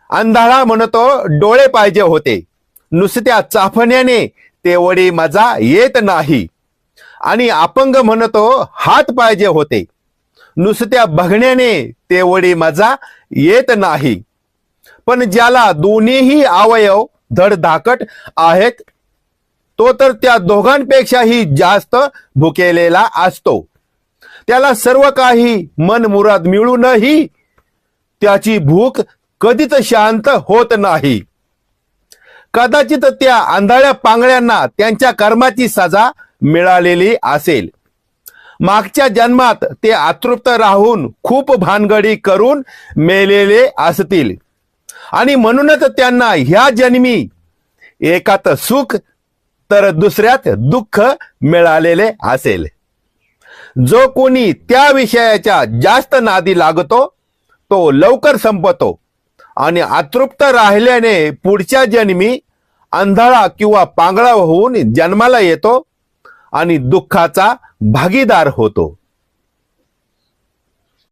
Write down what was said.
अंधाळा म्हणतो डोळे पाहिजे होते, नुसत्या चाफण्याने तेवढी मजा येत नाही. आणि अपंग म्हणतो हात पाहिजे होते, नुसत्या बघण्याने तेवढी मजा येत नाही. पण ज्याला दोन्हीही अवयव धडधाकट आहेत तो तर त्या दोघांपेक्षाही जास्त भुकेलेला असतो. त्याला सर्व काही मनमुराद मिळूनही त्याची भूक कधीच शांत होत नाही. कदाचित त्या आंधळ्या पांगळ्यांना त्यांच्या कर्माची सजा मिळालेली असेल. मागच्या जन्मात ते अतृप्त राहून खूप भानगडी करून मेलेले असतील आणि म्हणूनच त्यांना ह्या जन्मी एकात सुख तर दुसऱ्यात दुःख मिळालेले असेल. जो कोणी त्या विषयाच्या जास्त नादी लागतो तो लवकर संपतो आणि अतृप्त राहिल्याने पुढच्या जन्मी अंधळा किंवा पांगळा होऊन जन्माला येतो आणि दुःखाचा भागीदार होतो.